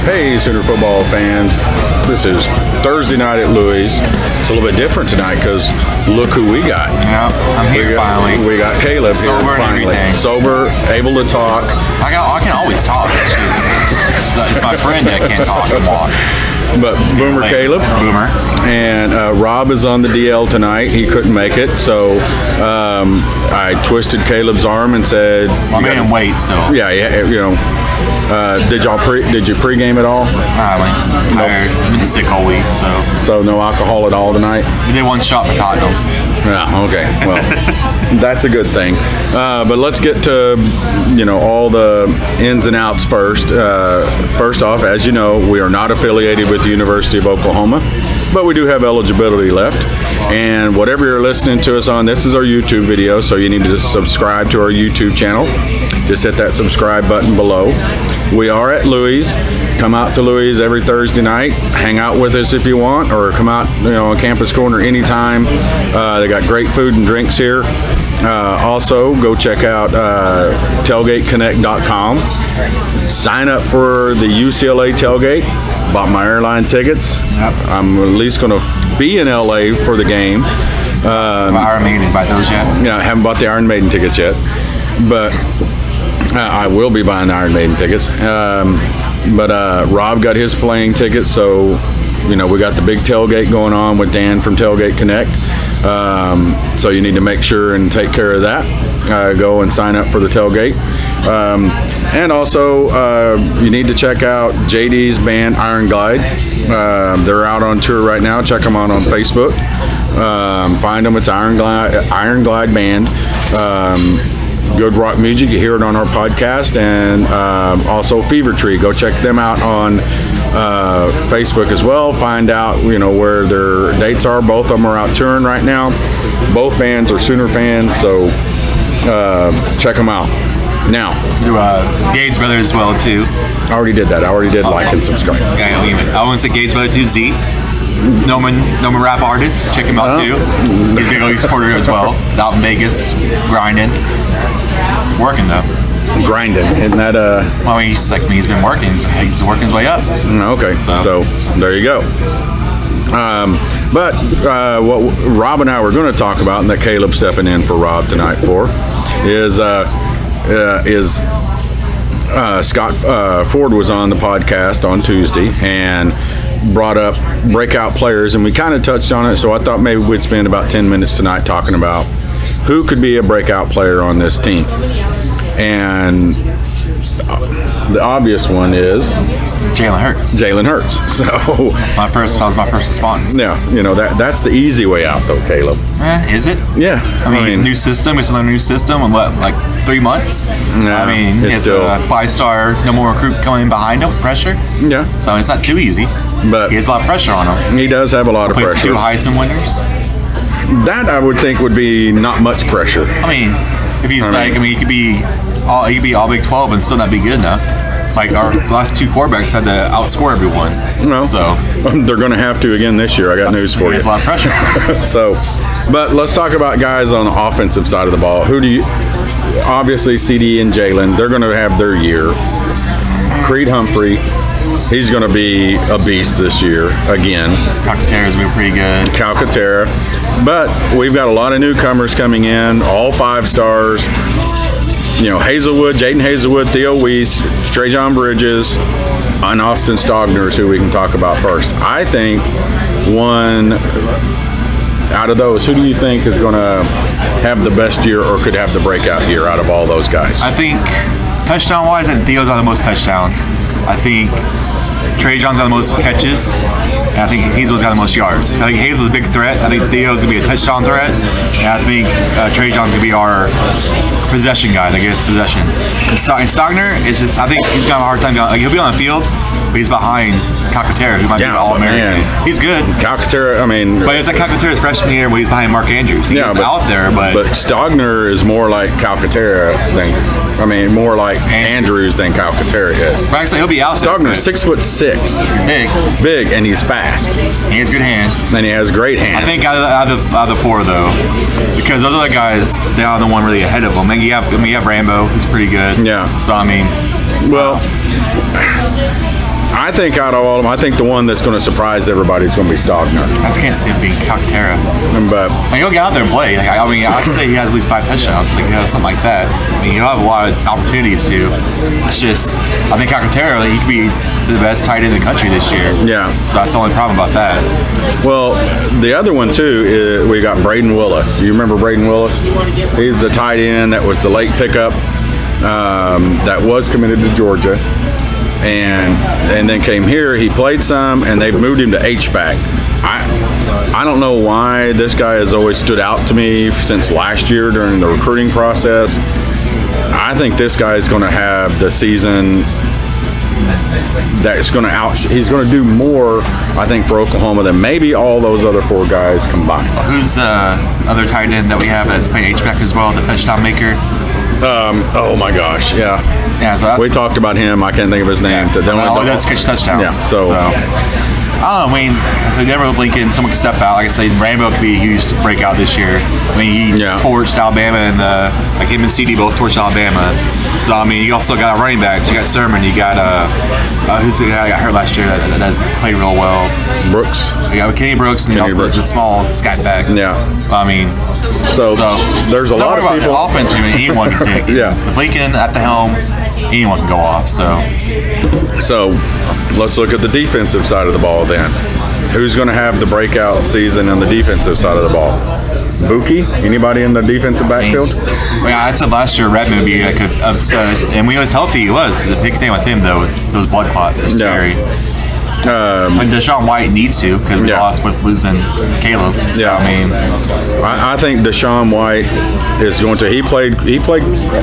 Hey, Sooner football fans. This is Thursday night at Louis. It's a little bit different tonight because look who we got. Yeah, I'm here finally. We got Caleb Sober here finally. Sober, able to talk. I can always talk. It's my friend that can't talk and walk. But Boomer Caleb. Boomer. And Rob is on the DL tonight. He couldn't make it, so I twisted Caleb's arm and said, I made him wait still. Yeah, you know. Did you pregame at all? I'm tired. I've been sick all week, so no alcohol at all tonight. We did one shot for Tottenham. Yeah. Okay. Well, that's a good thing. But let's get to all the ins and outs first. First off, as you know, we are not affiliated with the University of Oklahoma, but we do have eligibility left. And whatever you're listening to us on, this is our YouTube video, so you need to subscribe to our YouTube channel. Just hit that subscribe button below. We are at Louis. Come out to Louis every Thursday night. Hang out with us if you want, or come out on Campus Corner anytime. They got great food and drinks here. Also, go check out tailgateconnect.com. Sign up for the UCLA tailgate. Bought my airline tickets. Yep. I'm at least going to be in LA for the game. Iron Maiden, did you buy those yet? Yeah, I haven't bought the Iron Maiden tickets yet, but I will be buying the Iron Maiden tickets. But Rob got his playing tickets, so we got the big tailgate going on with Dan from Tailgate Connect. So you need to make sure and take care of that. Go and sign up for the tailgate. And also, you need to check out JD's band Iron Glide. They're out on tour right now. Check them out on Facebook. Find them. It's Iron Glide Band. Good rock music. You hear it on our podcast. And also Fever Tree. Go check them out on Facebook as well. Find out where their dates are. Both of them are out touring right now. Both bands are Sooner fans, so check them out. Now, Gates Brothers as well too. I already did that. I already did like and subscribe. Yeah, I want to say Gates Brothers too. Z, Noman rap artist. Check him out too. He's a big OE supporter as well. Out in Vegas, grinding, working though. Grinding, isn't that Well, I mean, he's like me. He's been working. He's working his way up. Okay, so there you go. But what Rob and I were going to talk about, and that Caleb's stepping in for Rob tonight for, is Scott Ford was on the podcast on Tuesday and brought up breakout players, and we kind of touched on it, so I thought maybe we'd spend about 10 minutes tonight talking about who could be a breakout player on this team. And the obvious one is Jalen Hurts. So that was my first response. Yeah, that's the easy way out though, Caleb. Is it? Yeah. I mean, it's a new system. It's another new system in what, like 3 months? Yeah, I mean, it's still a 5-star number one recruit coming in behind him with pressure. Yeah. So it's not too easy. But he has a lot of pressure on him. He does have a lot of pressure. 2 Heisman winners. That I would think would be not much pressure. I mean, if he's he could be all Big 12 and still not be good enough. Like our last 2 quarterbacks had to outscore everyone. No, so they're going to have to again this year. I got news for you. There's a lot of pressure. So, but let's talk about guys on the offensive side of the ball. Who do you? Obviously, CD and Jalen. They're going to have their year. Creed Humphrey. He's going to be a beast this year again. Calcaterra's going to be pretty good. Calcaterra. But we've got a lot of newcomers coming in, all 5 stars. Haselwood, Jaden Haselwood, Theo Wease, Trajan Bridges, and Austin Stogner is who we can talk about first. I think one out of those, who do you think is going to have the best year or could have the breakout year out of all those guys? I think touchdown-wise, I think Theo's got the most touchdowns. I think Trajan's got the most catches. And I think Hazel's got the most yards. I think Hazel's a big threat. I think Theo's going to be a touchdown threat. And I think Trajan's going to be our possession guy that gets possessions. And Stogner is just, I think he's got a hard time going. He'll be on the field, but he's behind Calcaterra, who might be an All-American. He's good. Calcaterra, I mean. But it's like Calcaterra's freshman year when he's behind Mark Andrews. He's out there, but. But Stogner is more like Calcaterra than, more like Andrews than Calcaterra is. But actually, he'll be out there. Stogner's 6'6". He's big. Big, and he's fast. He has good hands. And he has great hands. I think out of the 4, though, because those other guys, they are the one really ahead of them. You have Rambo, who's pretty good. Yeah. So, well, I think out of all of them, I think the one that's going to surprise everybody is going to be Stogner. I just can't see him being Calcaterra. But I mean, he'll get out there and play. Like, I mean, I'd say he has at least 5 touchdowns, like, something like that. I mean, he'll have a lot of opportunities to. It's just, I think Calcaterra, he could be the best tight end in the country this year. Yeah. So that's the only problem about that. well, the other one too is we got Braden Willis. You remember Braden Willis? He's the tight end that was the late pickup that was committed to Georgia. And then came here. He played some, and they moved him to H-back. I don't know why this guy has always stood out to me since last year during the recruiting process. I think this guy is going to have the season that's going to he's going to do more, I think, for Oklahoma than maybe all those other 4 guys combined. Who's the other tight end that we have that's playing H-back as well, the touchdown maker? Oh my gosh, yeah. Yeah, so that's, We talked about him. I can't think of his name. all he does is catch touchdowns. Yeah, so I don't know, I mean, so never with Lincoln, someone could step out. Like I said, Rambo could be a huge breakout this year. I mean, he torched Alabama, and like him and CD both torched Alabama. So, I mean, you also got running backs. You got Sermon. You got, who's the guy that got hurt last year that played real well? Brooks. You got Kenny Brooks, and also the small scat back. Yeah. I mean, so there's a lot of people. Offense, I mean, anyone can take. Yeah. With Lincoln at the helm, anyone can go off. So let's look at the defensive side of the ball then. Who's going to have the breakout season on the defensive side of the ball? Buki? Anybody in the defensive backfield? I said last year Redmond would be like a stud, and when he was healthy, he was. The big thing with him though was those blood clots are scary. And Deshaun White needs to, because we lost with losing Caleb. So, I mean, I think Deshaun White is going to. He played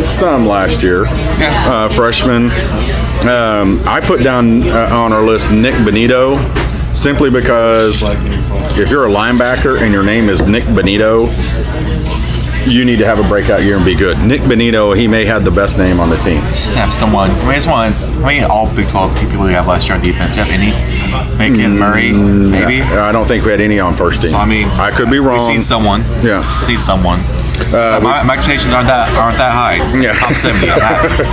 some last year, freshman. I put down on our list Nick Bonitto, simply because if you're a linebacker and your name is Nick Bonitto, you need to have a breakout year and be good. Nick Bonitto, he may have the best name on the team. Just have someone. I mean, all Big 12 people we have last year on defense. You have any? Macon, Murray, maybe? I don't think we had any on first team. So, I mean, I could be wrong. We've seen someone. Yeah. Seen someone. So my expectations aren't that high. Yeah. Top 70. I'm happy.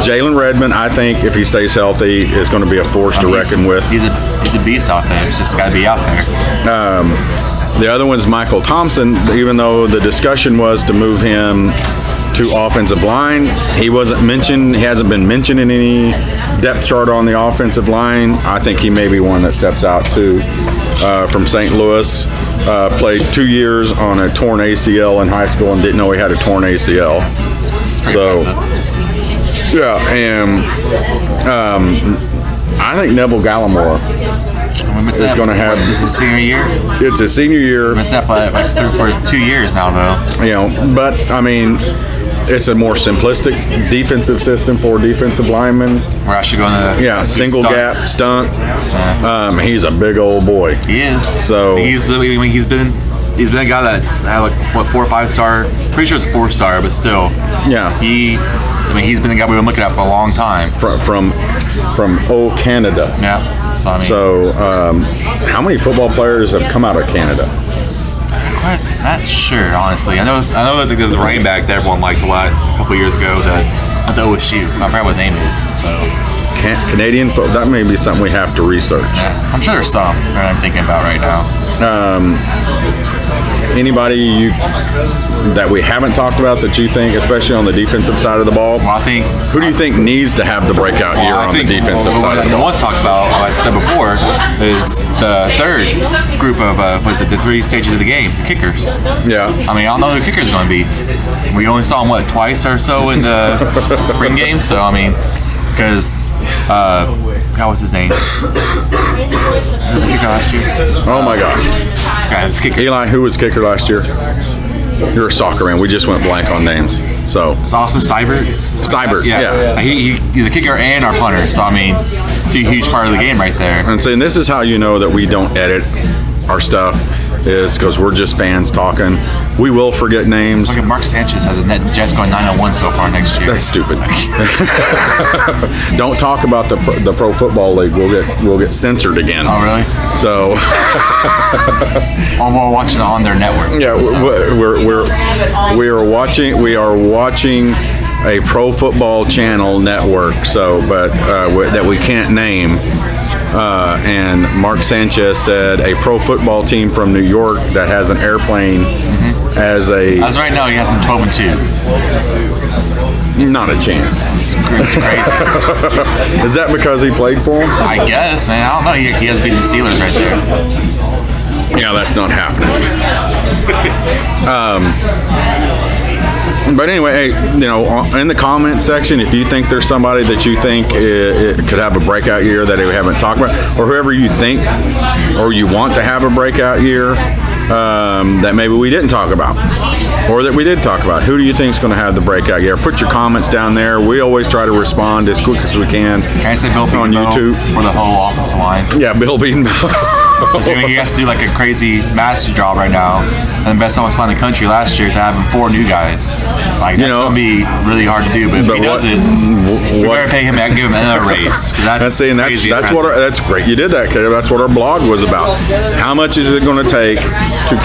Jalen Redmond, I think, if he stays healthy, is going to be a force to reckon with. He's a beast out there. He's just got to be out there. The other one's Michael Thompson. Even though the discussion was to move him to offensive line, he wasn't mentioned. He hasn't been mentioned in any depth chart on the offensive line. I think he may be one that steps out too. From St. Louis, played 2 years on a torn ACL in high school and didn't know he had a torn ACL. And I think Neville Galimore is going to have. This is senior year. It's his senior year. Missed that for 2 years now, though. But I mean, it's a more simplistic defensive system for defensive linemen. We're actually going to single gap stunt. He's a big old boy. He is. So he's been a guy that's had 4 or 5 star. Pretty sure it's a 4-star, but still. Yeah. He's been the guy we've been looking at for a long time. From old Canada. Yeah. So, how many football players have come out of Canada? I'm not sure, honestly. I know there's a running back that everyone liked a lot a couple years ago that at the OSU. I forgot what his name is. So Canadian football. That may be something we have to research. Yeah, I'm sure there's some that I'm thinking about right now. Anybody that we haven't talked about that you think, especially on the defensive side of the ball? Well, I think. Who do you think needs to have the breakout year on the defensive side of the ball? What I talked about, like I said before, is the third group of the 3 stages of the game, the kickers. Yeah. I mean, I don't know who the kicker's going to be. We only saw him twice or so in the spring game. So I mean, because God, what's his name? Who was the kicker last year? Oh my gosh. Yeah, it's kicker. Eli, who was kicker last year? You're a soccer man. We just went blank on names. So it's Austin Seibert. Seibert, yeah. He's a kicker and our punter. So I mean, it's 2 huge part of the game right there. And saying this is how you know that we don't edit our stuff, is because we're just fans talking. We will forget names. Look at Mark Sanchez has a net Jets going 9-1 so far next year. That's stupid. Don't talk about the Pro Football League. We'll get censored again. Oh really? So we're watching it on their network. Yeah, we are watching a pro football channel network. So, but that we can't name. And Mark Sanchez said a pro football team from New York that has an airplane as a. As right now, he has him 12-2. Not a chance. It's crazy. Is that because he played for him? I guess, man. I don't know. He has beaten the Steelers right there. Yeah, that's not happening. But anyway, hey, in the comment section, if you think there's somebody that you think it could have a breakout year that we haven't talked about, or whoever you think or you want to have a breakout year that maybe we didn't talk about, or that we did talk about, who do you think is going to have the breakout year? Put your comments down there. We always try to respond as quick as we can. Can I say Bill on YouTube for the whole offensive line? Yeah, Bill Beatonbow. So he has to do like a crazy master job right now, and the best offensive line in the country last year to have him 4 new guys. Like that's gonna be really hard to do, but if he does it, we better pay him and give him another raise. That's great. You did that, Caleb. That's what our blog was about. How much is it going to take to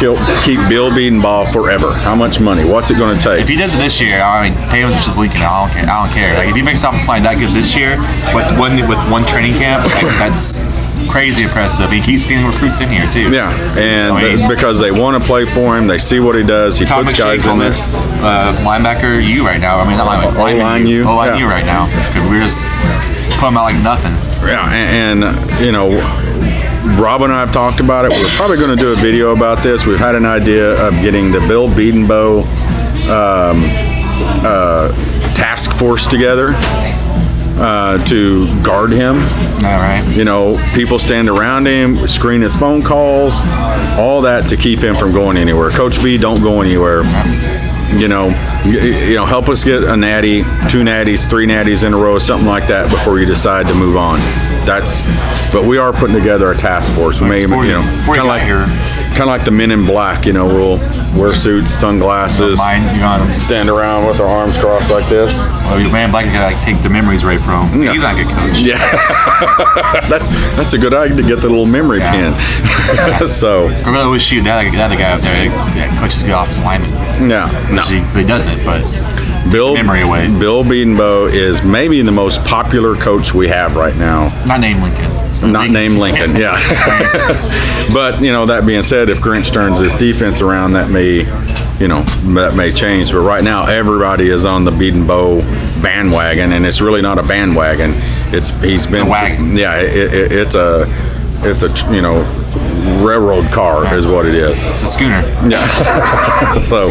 keep Bill Beatonbow forever? How much money? What's it going to take? If he does it this year, I mean, pay him as much as Lincoln. I don't care. Like if he makes offensive line that good this year with one training camp, like, that's crazy impressive. He keeps getting recruits in here too. Yeah, and because they want to play for him, they see what he does. He puts guys in this linebacker U right now. I mean, not linebacker. O-line U. O-line U right now because we're just putting him out like nothing. Yeah, and Rob and I have talked about it. We're probably going to do a video about this. We've had an idea of getting the Bill Beatonbow task force together to guard him. All right. People stand around him, screen his phone calls, all that to keep him from going anywhere. Coach B, don't go anywhere. Help us get a natty, 2 natties, 3 natties in a row, something like that before you decide to move on. But we are putting together a task force. We may, kind of like the Men in Black. We'll wear suits, sunglasses, stand around with our arms crossed like this. Well, your Man Black gotta take the memories away from him. Yeah. He's not a good coach. Yeah, that's a good idea to get the little memory pin. So I really wish you that other guy up there that coaches good offensive lineman. Yeah, no, he doesn't, but. Bill Beatonbow is maybe the most popular coach we have right now. Not named Lincoln. Named Lincoln, yeah. But, that being said, if Grinch turns his defense around, that may change. But right now, everybody is on the Beatonbow bandwagon, and it's really not a bandwagon. It's a wagon. Yeah, it's a railroad car is what it is. It's a schooner. Yeah. So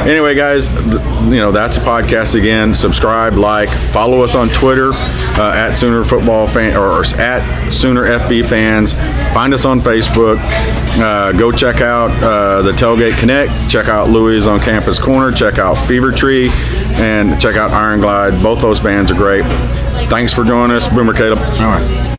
anyway, guys, that's a podcast again. Subscribe, like, follow us on Twitter at Sooner Football Fan or at Sooner FB Fans. Find us on Facebook. Go check out the Tailgate Connect. Check out Louis on Campus Corner. Check out Fever Tree and check out Iron Glide. Both those bands are great. Thanks for joining us. Boomer Caleb. All right.